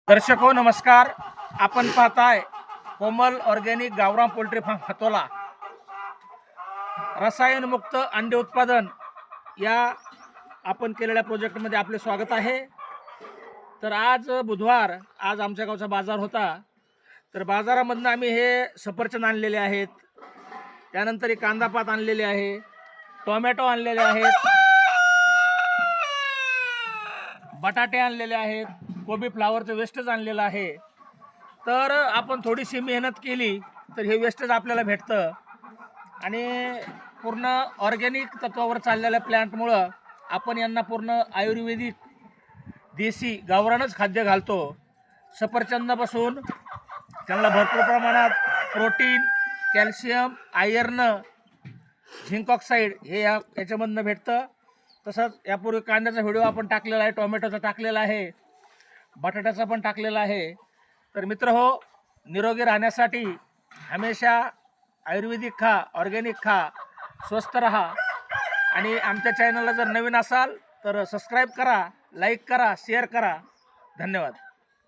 दर्शक हो नमस्कार. आपण पाहताय कोमल ऑर्गॅनिक गावरान पोल्ट्री फार्म हातोला. रसायनमुक्त अंडे उत्पादन या आपण केलेल्या प्रोजेक्टमध्ये आपले स्वागत आहे. तर आज बुधवार, आज आमच्या गावचा बाजार होता. तर बाजारामधून आम्ही हे सफरचंद आणलेले आहेत, त्यानंतर हे कांदापात आणलेले आहे, टोमॅटो आणलेले आहेत, बटाटे आणलेले आहेत, कोबी फ्लावरचं वेस्टेज आणलेलं आहे. तर आपण थोडीशी मेहनत केली तर हे वेस्टेज आपल्याला भेटतं आणि पूर्ण ऑर्गॅनिक तत्वावर चाललेल्या प्लॅन्टमुळं आपण यांना पूर्ण आयुर्वेदिक देशी गावरानच खाद्य घालतो. सफरचंदापासून त्यांना भरपूर प्रमाणात protein, calcium, iron, zinc oxide हे याच्यामधनं भेटतं. तसंच यापूर्वी कांद्याचा व्हिडिओ आपण टाकलेला आहे, टोमॅटोचा टाकलेला आहे, बटाट्याचा पण टाकलेला आहे. तर मित्र हो, निरोगी राहण्यासाठी हमेशा आयुर्वेदिक खा, ऑर्गॅनिक खा, स्वस्थ रहा. आणि आमच्या चॅनलला जर नवीन असाल तर सबस्क्राईब करा, लाईक करा, शेअर करा. धन्यवाद.